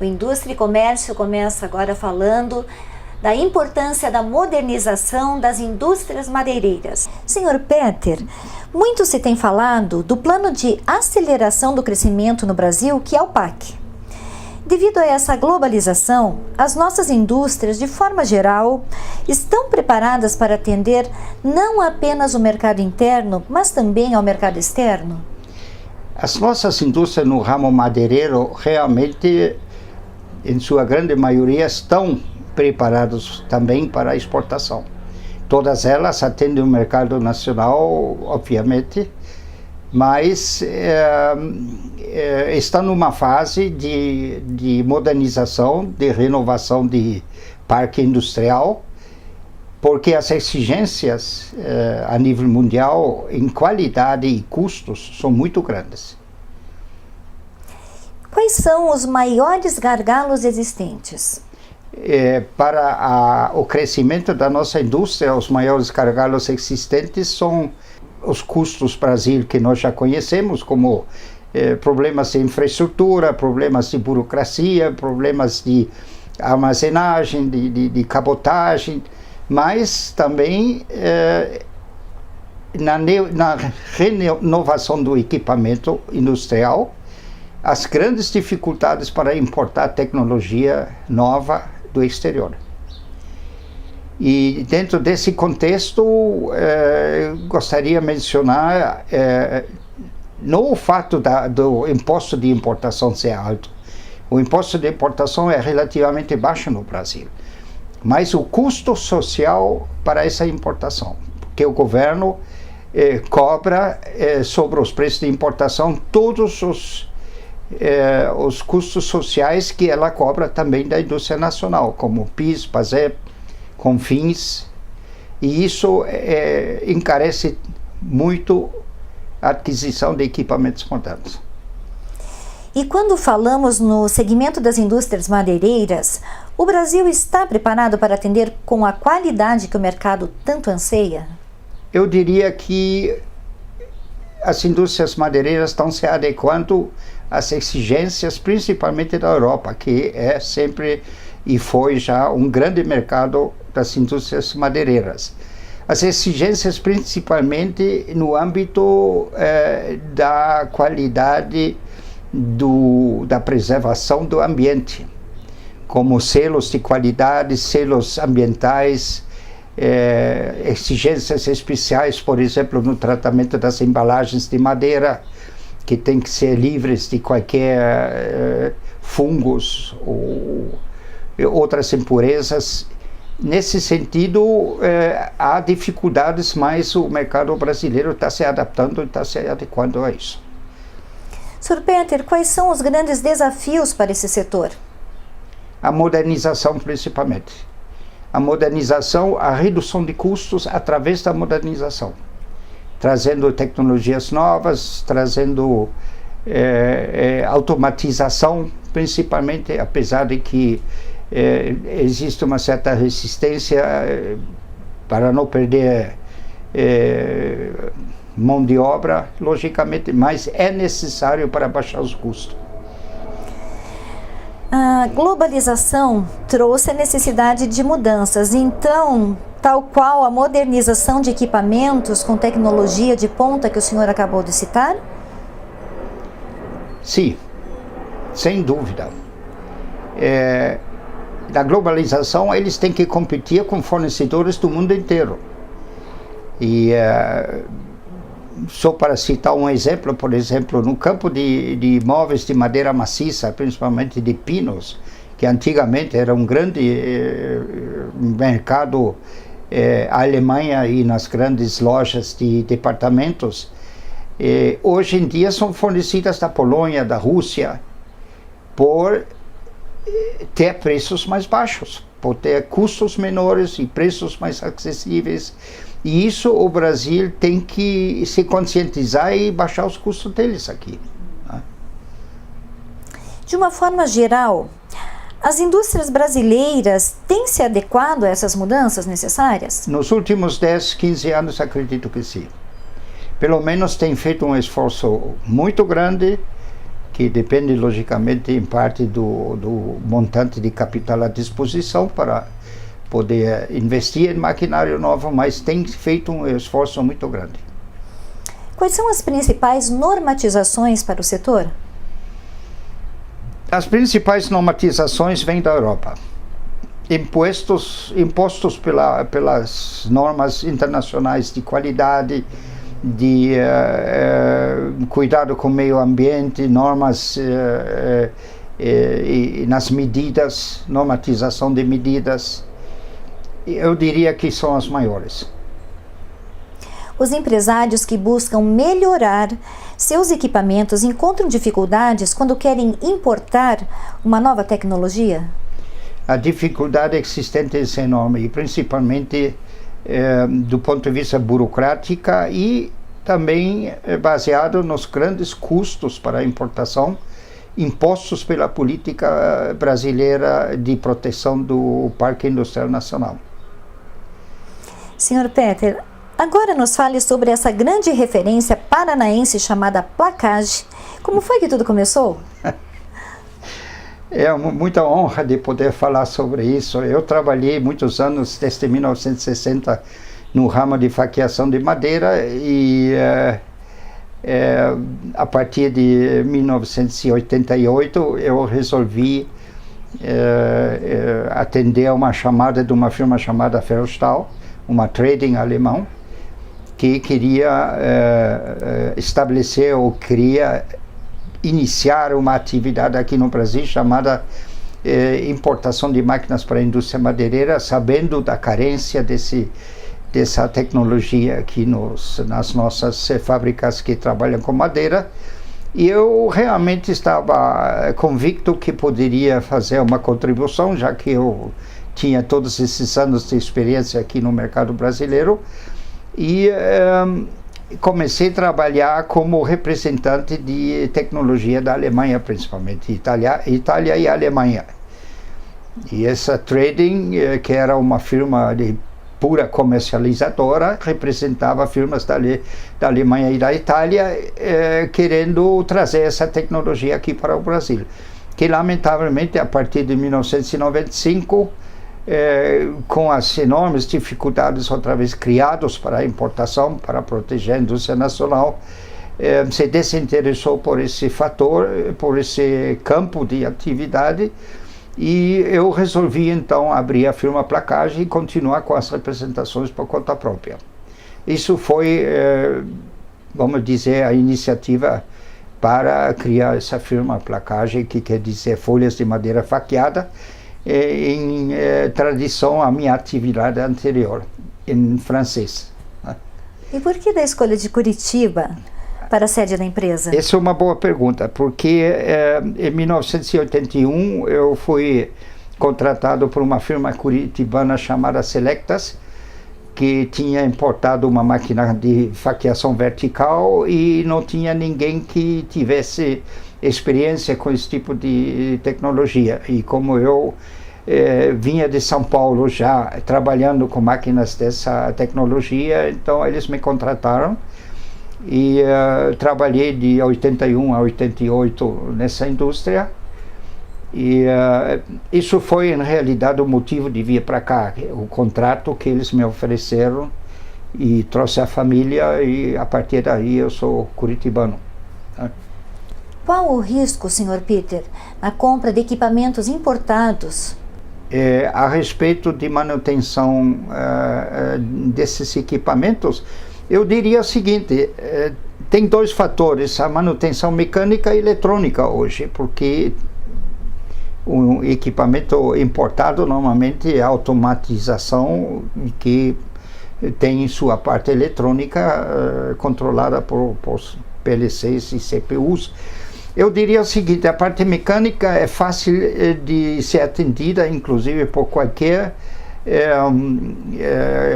O Indústria e Comércio começa agora falando da importância da modernização das indústrias madeireiras. Senhor Peter, muito se tem falado do plano de aceleração do crescimento no Brasil, que é o PAC. Devido a essa globalização, as nossas indústrias, de forma geral, estão preparadas para atender não apenas o mercado interno, mas também ao mercado externo? As nossas indústrias no ramo madeireiro realmente, em sua grande maioria, estão preparadas também para a exportação. Todas elas atendem o mercado nacional, obviamente, mas estão numa fase de modernização, de renovação de parque industrial, porque as exigências a nível mundial em qualidade e custos são muito grandes. Quais são os maiores gargalos existentes? Para o crescimento da nossa indústria, os maiores gargalos existentes são os custos Brasil que nós já conhecemos, como problemas de infraestrutura, problemas de burocracia, problemas de armazenagem, de cabotagem, mas também na renovação do equipamento industrial, as grandes dificuldades para importar tecnologia nova do exterior. E dentro desse contexto, gostaria de mencionar não o fato do imposto de importação ser alto. O imposto de importação é relativamente baixo no Brasil, mas o custo social para essa importação, porque o governo cobra sobre os preços de importação todos os custos sociais que ela cobra também da indústria nacional, como PIS, PASEP, CONFINS, e isso encarece muito a aquisição de equipamentos modernos. E quando falamos no segmento das indústrias madeireiras, o Brasil está preparado para atender com a qualidade que o mercado tanto anseia? Eu diria que as indústrias madeireiras estão se adequando às exigências, principalmente da Europa, que é sempre e foi já um grande mercado das indústrias madeireiras. As exigências principalmente no âmbito da qualidade da preservação do ambiente, como selos de qualidade, selos ambientais, exigências especiais, por exemplo, no tratamento das embalagens de madeira, que tem que ser livres de qualquer fungos ou outras impurezas. Nesse sentido, há dificuldades, mas o mercado brasileiro está se adaptando e está se adequando a isso. Sr. Peter, quais são os grandes desafios para esse setor? A modernização, principalmente. A modernização, a redução de custos através da modernização, trazendo tecnologias novas, trazendo automatização, principalmente, apesar de que existe uma certa resistência para não perder mão de obra, logicamente, mas é necessário para baixar os custos. A globalização trouxe a necessidade de mudanças, então, tal qual a modernização de equipamentos com tecnologia de ponta que o senhor acabou de citar? Sim, sem dúvida. Da globalização, eles têm que competir com fornecedores do mundo inteiro. E só para citar um exemplo, por exemplo, no campo de móveis de madeira maciça, principalmente de pinos, que antigamente era um grande mercado na Alemanha e nas grandes lojas de departamentos, hoje em dia são fornecidas da Polônia, da Rússia, por ter preços mais baixos, por ter custos menores e preços mais acessíveis. E isso o Brasil tem que se conscientizar e baixar os custos deles aqui. De uma forma geral, as indústrias brasileiras têm se adequado a essas mudanças necessárias? Nos últimos 10, 15 anos, acredito que sim. Pelo menos tem feito um esforço muito grande que depende logicamente em parte do montante de capital à disposição para poder investir em maquinário novo, mas tem feito um esforço muito grande. Quais são as principais normatizações para o setor? As principais normatizações vêm da Europa. Impostos pelas normas internacionais de qualidade, de cuidado com o meio ambiente, normas e nas medidas, normatização de medidas, eu diria que são as maiores. Os empresários que buscam melhorar seus equipamentos encontram dificuldades quando querem importar uma nova tecnologia? A dificuldade existente é enorme, e principalmente do ponto de vista burocrático e também baseado nos grandes custos para a importação impostos pela política brasileira de proteção do Parque Industrial Nacional. Senhor Peter, agora nos fale sobre essa grande referência paranaense chamada Placage. Como foi que tudo começou? É muita honra de poder falar sobre isso. Eu trabalhei muitos anos, desde 1960, no ramo de faqueação de madeira e a partir de 1988 eu resolvi atender a uma chamada de uma firma chamada Ferrostal, uma trading alemão, que queria estabelecer ou queria iniciar uma atividade aqui no Brasil chamada importação de máquinas para a indústria madeireira, sabendo da carência dessa tecnologia aqui nas nossas fábricas que trabalham com madeira. E eu realmente estava convicto que poderia fazer uma contribuição, já que eu tinha todos esses anos de experiência aqui no mercado brasileiro, e comecei a trabalhar como representante de tecnologia da Alemanha, principalmente Itália e Alemanha. E essa trading, que era uma firma de pura comercializadora, representava firmas da Alemanha e da Itália, querendo trazer essa tecnologia aqui para o Brasil, que lamentavelmente a partir de 1995, com as enormes dificuldades outra vez criadas para a importação, para proteger a indústria nacional, se desinteressou por esse fator, por esse campo de atividade, e eu resolvi então abrir a firma Placage e continuar com as representações por conta própria. Isso foi, vamos dizer, a iniciativa para criar essa firma Placage, que quer dizer folhas de madeira faqueada, em tradição à minha atividade anterior, em francês. E por que da escolha de Curitiba para a sede da empresa? Essa é uma boa pergunta, porque em 1981 eu fui contratado por uma firma curitibana chamada Selectas, que tinha importado uma máquina de faqueação vertical e não tinha ninguém que tivesse experiência com esse tipo de tecnologia. E como eu vinha de São Paulo já trabalhando com máquinas dessa tecnologia, então eles me contrataram e trabalhei de 81 a 88 nessa indústria. E isso foi em realidade o motivo de vir para cá, o contrato que eles me ofereceram, e trouxe a família, e a partir daí eu sou curitibano. Qual o risco, Sr. Peter, na compra de equipamentos importados? A respeito de manutenção desses equipamentos, eu diria o seguinte: tem dois fatores, a manutenção mecânica e eletrônica hoje, porque o equipamento importado normalmente é automatização que tem sua parte eletrônica controlada por PLCs e CPUs. Eu diria o seguinte: a parte mecânica é fácil de ser atendida, inclusive por qualquer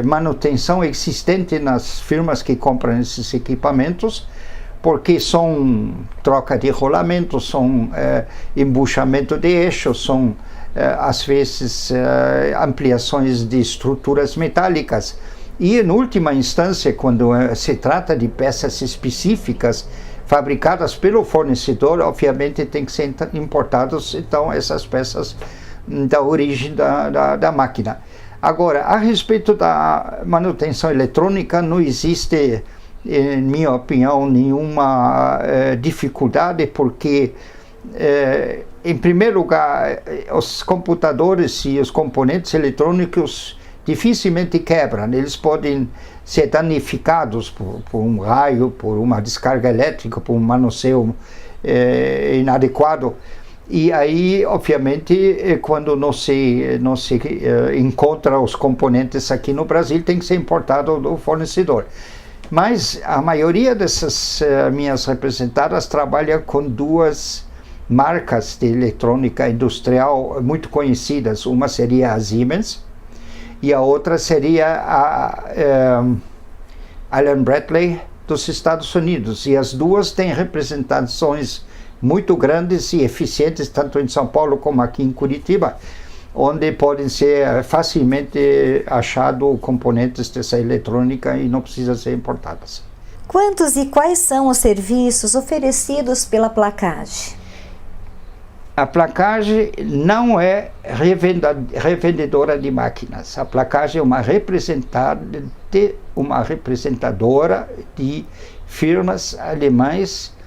manutenção existente nas firmas que compram esses equipamentos, porque são troca de rolamentos, são embuchamento de eixos, são às vezes ampliações de estruturas metálicas. E, em última instância, quando se trata de peças específicas, fabricadas pelo fornecedor, obviamente tem que ser importados, então, essas peças da origem da máquina. Agora, a respeito da manutenção eletrônica, não existe, em minha opinião, nenhuma dificuldade, porque, em primeiro lugar, os computadores e os componentes eletrônicos dificilmente quebram, eles podem ser danificados por um raio, por uma descarga elétrica, por um manuseio inadequado. E aí, obviamente, quando não se encontra os componentes aqui no Brasil, tem que ser importado do fornecedor. Mas a maioria dessas minhas representadas trabalha com duas marcas de eletrônica industrial muito conhecidas. Uma seria a Siemens e a outra seria a Allen-Bradley dos Estados Unidos. E as duas têm representações muito grandes e eficientes, tanto em São Paulo como aqui em Curitiba, onde podem ser facilmente achados componentes dessa eletrônica e não precisam ser importadas. Quantos e quais são os serviços oferecidos pela Placage? A Placage não é revendedora de máquinas. A Placage é uma representadora de firmas alemãs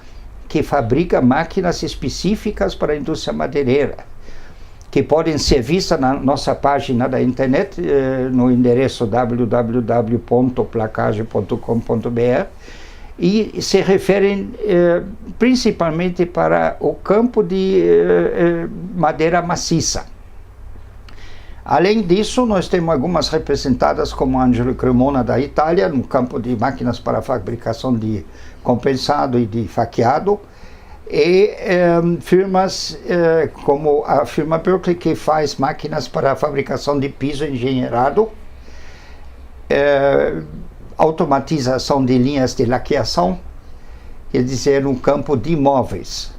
que fabricam máquinas específicas para a indústria madeireira, que podem ser vistas na nossa página da internet, no endereço www.placage.com.br, e se referem principalmente para o campo de madeira maciça. Além disso, nós temos algumas representadas, como a Angelo Cremona da Itália, no campo de máquinas para a fabricação de compensado e de faqueado, e firmas como a firma Berkeley, que faz máquinas para a fabricação de piso engenheirado, automatização de linhas de laqueação, quer dizer, no campo de imóveis.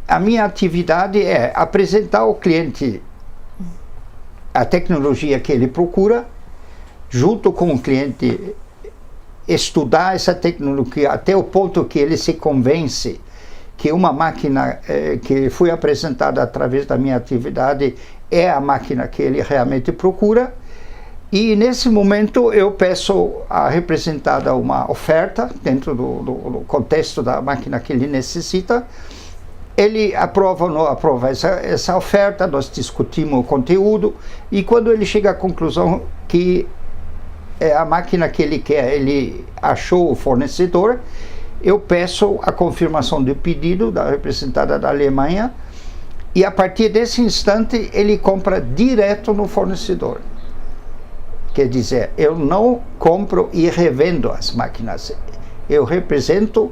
A minha atividade é apresentar ao cliente a tecnologia que ele procura, junto com o cliente estudar essa tecnologia até o ponto que ele se convence que uma máquina que foi apresentada através da minha atividade é a máquina que ele realmente procura. E nesse momento eu peço a representada uma oferta dentro do contexto da máquina que ele necessita. Ele aprova ou não aprova essa oferta, nós discutimos o conteúdo, e quando ele chega à conclusão que é a máquina que ele quer, ele achou o fornecedor, eu peço a confirmação do pedido da representada da Alemanha, e a partir desse instante ele compra direto no fornecedor. Quer dizer, eu não compro e revendo as máquinas, eu represento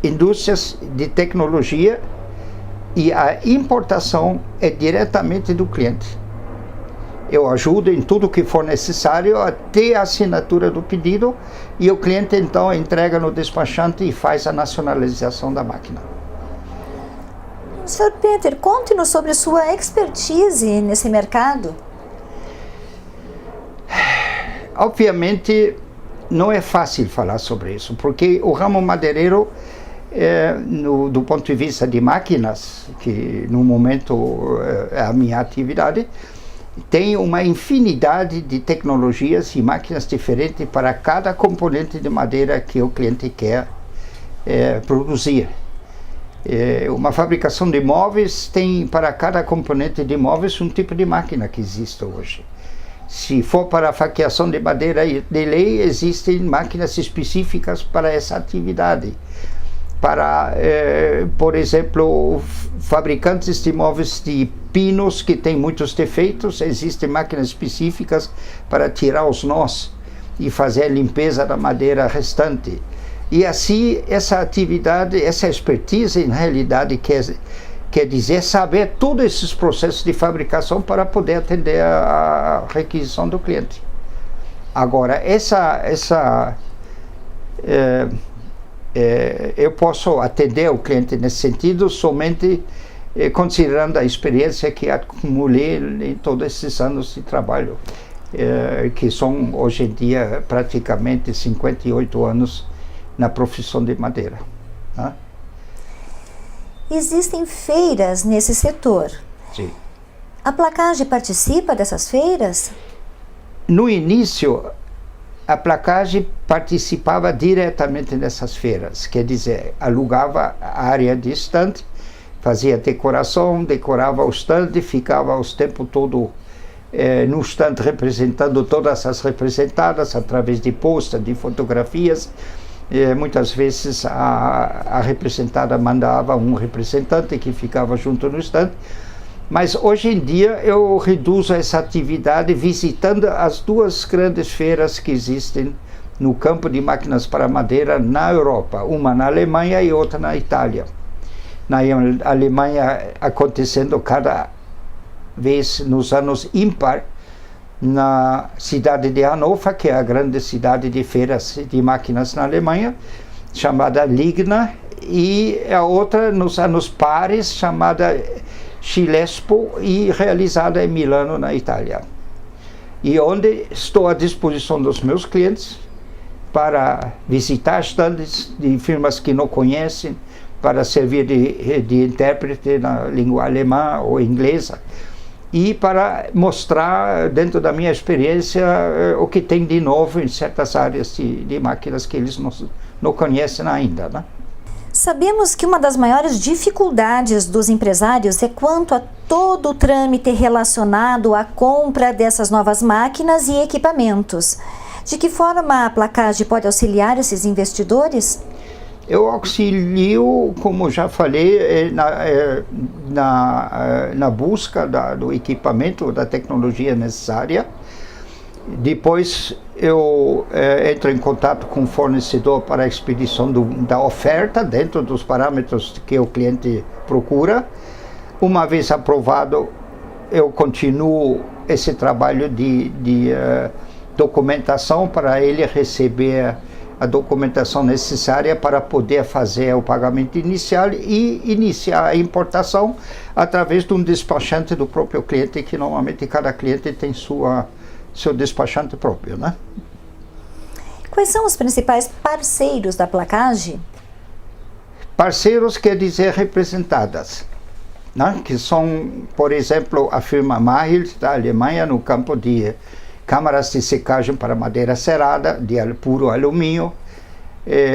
indústrias de tecnologia e a importação é diretamente do cliente. Eu ajudo em tudo que for necessário até a assinatura do pedido, e o cliente então entrega no despachante e faz a nacionalização da máquina. Sr. Peter, conte-nos sobre sua expertise nesse mercado. Obviamente não é fácil falar sobre isso, porque o ramo madeireiro, do ponto de vista de máquinas, que no momento é a minha atividade, tem uma infinidade de tecnologias e máquinas diferentes para cada componente de madeira que o cliente quer produzir. Uma fabricação de móveis tem para cada componente de móveis um tipo de máquina que existe hoje. Se for para a faqueação de madeira de lei, existem máquinas específicas para essa atividade. Para, por exemplo, fabricantes de móveis de pinos que têm muitos defeitos, existem máquinas específicas para tirar os nós e fazer a limpeza da madeira restante. E assim, essa atividade, essa expertise, em realidade, quer dizer saber todos esses processos de fabricação para poder atender a requisição do cliente. Agora, eu posso atender o cliente nesse sentido somente considerando a experiência que acumulei em todos esses anos de trabalho, que são hoje em dia praticamente 58 anos na profissão de madeira, né? Existem feiras nesse setor. Sim. A Placage participa dessas feiras? No início, a Placage participava diretamente nessas feiras, quer dizer, alugava a área de estande, fazia decoração, decorava o estande, ficava o tempo todo no estande representando todas as representadas através de posters, de fotografias. Muitas vezes a representada mandava um representante que ficava junto no estande. Mas hoje em dia eu reduzo essa atividade visitando as duas grandes feiras que existem no campo de máquinas para madeira na Europa, uma na Alemanha e outra na Itália. Na Alemanha acontecendo cada vez nos anos ímpar, na cidade de Hannover, que é a grande cidade de feiras de máquinas na Alemanha, chamada Ligna, e a outra nos anos pares, chamada Chilespo, e realizada em Milano, na Itália. E onde estou à disposição dos meus clientes para visitar estandes de firmas que não conhecem, para servir de intérprete na língua alemã ou inglesa, e para mostrar, dentro da minha experiência, o que tem de novo em certas áreas de máquinas que eles não conhecem ainda, né? Sabemos que uma das maiores dificuldades dos empresários é quanto a todo o trâmite relacionado à compra dessas novas máquinas e equipamentos. De que forma a Placage pode auxiliar esses investidores? Eu auxilio, como já falei, na busca do equipamento, da tecnologia necessária. Depois eu entro em contato com o fornecedor para a expedição da oferta dentro dos parâmetros que o cliente procura. Uma vez aprovado, eu continuo esse trabalho de documentação para ele receber a documentação necessária para poder fazer o pagamento inicial e iniciar a importação através de um despachante do próprio cliente, que normalmente cada cliente tem seu despachante próprio, né? Quais são os principais parceiros da Placage? Parceiros quer dizer representadas, né? Que são, por exemplo, a firma Mahil da Alemanha no campo de câmaras de secagem para madeira cerada, de puro alumínio.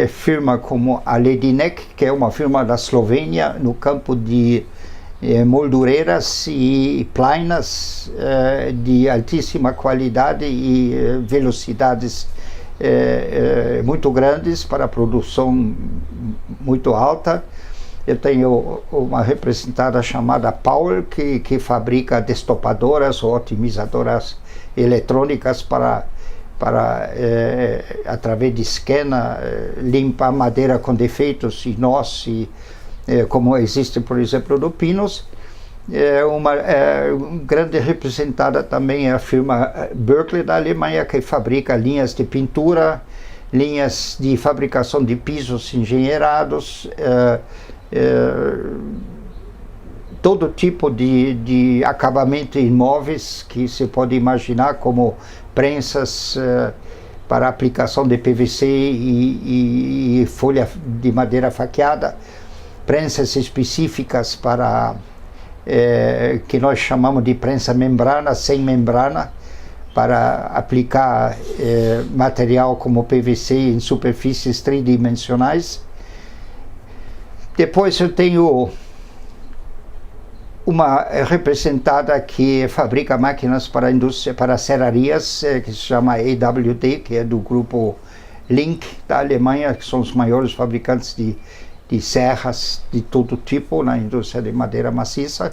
Firma como a Ledinek, que é uma firma da Eslovênia, no campo de moldureiras e plainas de altíssima qualidade e velocidades muito grandes para a produção muito alta. Eu tenho uma representada chamada Paul, que fabrica destopadoras ou otimizadoras eletrônicas para através de esquema, limpar madeira com defeitos e nós, como existe, por exemplo, no Pinos. Uma grande representada também é a firma Berkeley da Alemanha, que fabrica linhas de pintura, linhas de fabricação de pisos engenheirados, todo tipo de acabamento em móveis que se pode imaginar, como prensas para aplicação de PVC e folha de madeira faqueada, prensas específicas para que nós chamamos de prensa membrana, sem membrana, para aplicar material como PVC em superfícies tridimensionais. Depois eu tenho uma representada que fabrica máquinas para a indústria, para serrarias, que se chama EWD, que é do grupo Link da Alemanha, que são os maiores fabricantes de serras de todo tipo na indústria de madeira maciça.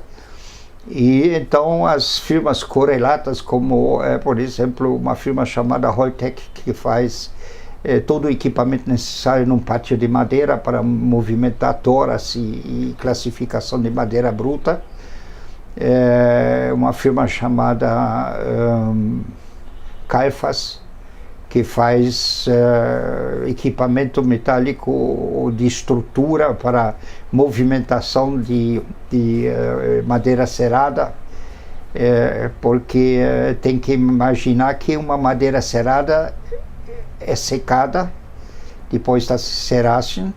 E então as firmas correlatas, como por exemplo uma firma chamada Holtec, que faz todo o equipamento necessário num pátio de madeira para movimentar toras e classificação de madeira bruta. Uma firma chamada Kaifas, que faz equipamento metálico de estrutura para movimentação de madeira cerada, porque tem que imaginar que uma madeira cerada é secada depois da seragem,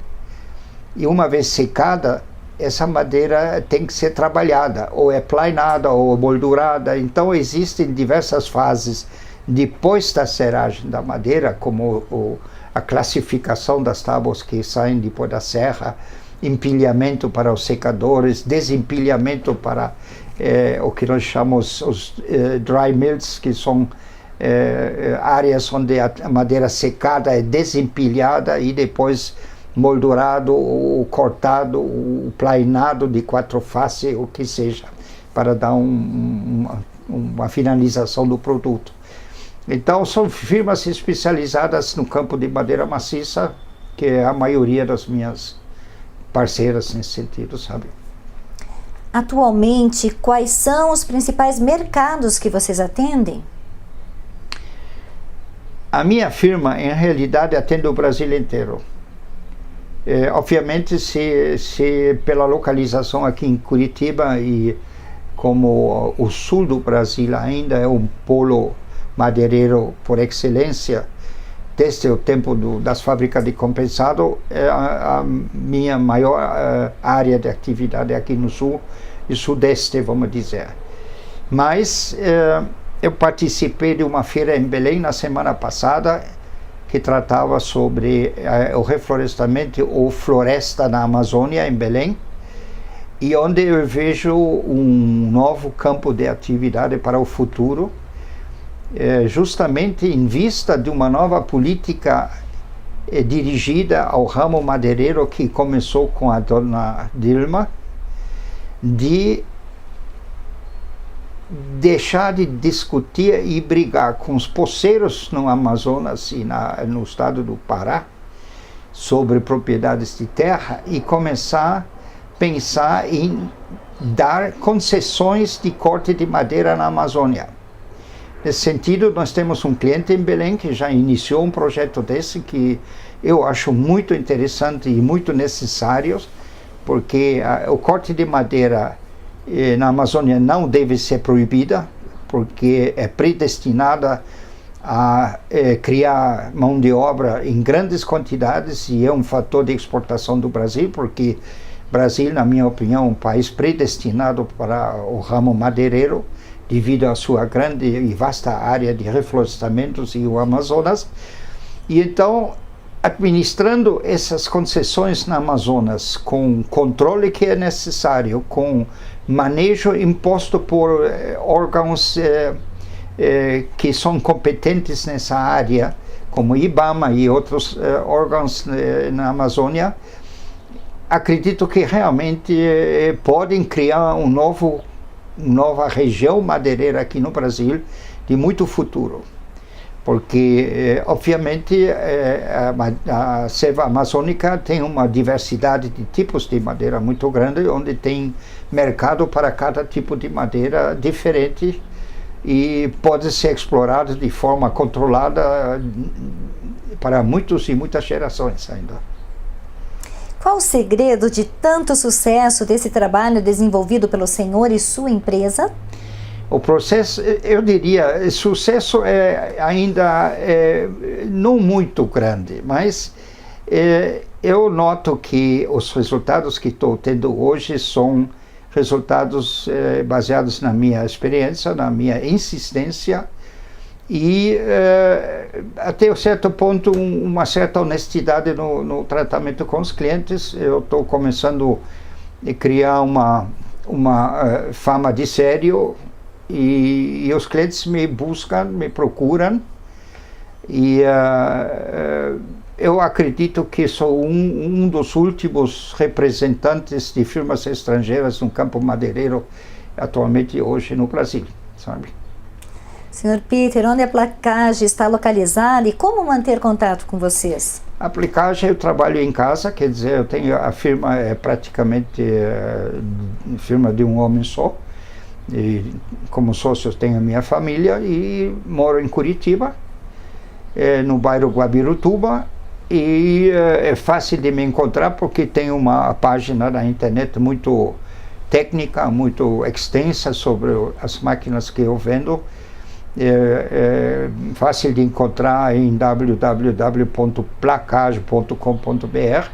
e uma vez secada, essa madeira tem que ser trabalhada, ou é plainada, ou moldurada. Então existem diversas fases depois da seragem da madeira, como a classificação das tábuas que saem depois da serra, empilhamento para os secadores, desempilhamento para o que nós chamamos os dry mills, que são áreas onde a madeira secada é desempilhada e depois moldurado, ou cortado, ou plainado de 4 faces, o que seja, para dar uma finalização do produto. Então, são firmas especializadas no campo de madeira maciça, que é a maioria das minhas parceiras nesse sentido, sabe? Atualmente, quais são os principais mercados que vocês atendem? A minha firma, em realidade, atende o Brasil inteiro. Obviamente, se pela localização aqui em Curitiba e como o sul do Brasil ainda é um polo madeireiro por excelência, desde o tempo das fábricas de compensado, é a minha maior área de atividade aqui no sul e sudeste, vamos dizer. Mas eu participei de uma feira em Belém na semana passada, que tratava sobre o reflorestamento ou floresta na Amazônia, em Belém, e onde eu vejo um novo campo de atividade para o futuro, justamente em vista de uma nova política dirigida ao ramo madeireiro que começou com a dona Dilma, de deixar de discutir e brigar com os poceiros no Amazonas e no estado do Pará sobre propriedades de terra e começar a pensar em dar concessões de corte de madeira na Amazônia. Nesse sentido, nós temos um cliente em Belém que já iniciou um projeto desse que eu acho muito interessante e muito necessário, porque o corte de madeira na Amazônia não deve ser proibida, porque é predestinada a criar mão de obra em grandes quantidades e é um fator de exportação do Brasil, porque o Brasil, na minha opinião, é um país predestinado para o ramo madeireiro, devido à sua grande e vasta área de reflorestamentos e o Amazonas. E então, administrando essas concessões na Amazonas, com controle que é necessário, com manejo imposto por órgãos que são competentes nessa área, como IBAMA e outros órgãos na Amazônia, acredito que realmente podem criar nova região madeireira aqui no Brasil de muito futuro, porque obviamente a selva amazônica tem uma diversidade de tipos de madeira muito grande, onde tem mercado para cada tipo de madeira diferente e pode ser explorado de forma controlada para muitas gerações ainda. Qual o segredo de tanto sucesso desse trabalho desenvolvido pelo senhor e sua empresa? O processo, eu diria, sucesso ainda não muito grande, mas eu noto que os resultados que estou tendo hoje são resultados baseados na minha experiência, na minha insistência e até um certo ponto uma certa honestidade no tratamento com os clientes. Eu estou começando a criar uma fama de sério e os clientes me buscam, me procuram e eu acredito que sou um dos últimos representantes de firmas estrangeiras no campo madeireiro atualmente hoje no Brasil, sabe? Senhor Peter, onde a Placage está localizada e como manter contato com vocês? A Placage eu trabalho em casa, quer dizer, eu tenho a firma praticamente firma de um homem só. E como sócios tenho a minha família e moro em Curitiba, no bairro Guabirutuba, e é fácil de me encontrar porque tem uma página na internet muito técnica, muito extensa sobre as máquinas que eu vendo. fácil de encontrar em www.placage.com.br.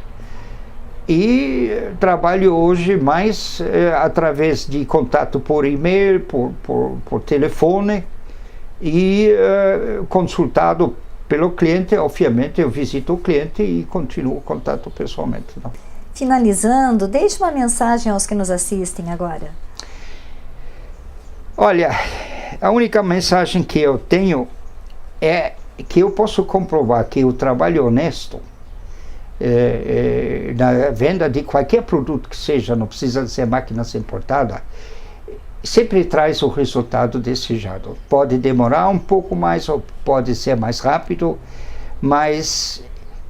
E trabalho hoje mais através de contato por e-mail, por telefone e consultado pelo cliente. Obviamente eu visito o cliente e continuo o contato pessoalmente. Não? Finalizando, deixe uma mensagem aos que nos assistem agora. Olha, a única mensagem que eu tenho é que eu posso comprovar que o trabalho honesto na venda de qualquer produto que seja, não precisa ser máquinas importadas, sempre traz o resultado desejado. Pode demorar um pouco mais ou pode ser mais rápido, mas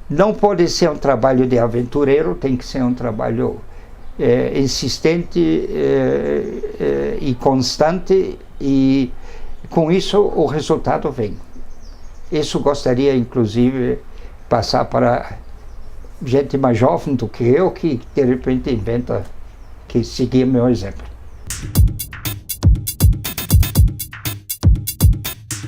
não pode ser um trabalho de aventureiro, tem que ser um trabalho insistente e constante, e com isso o resultado vem. Isso gostaria inclusive passar para gente mais jovem do que eu, que de repente inventa, que seguir meu exemplo.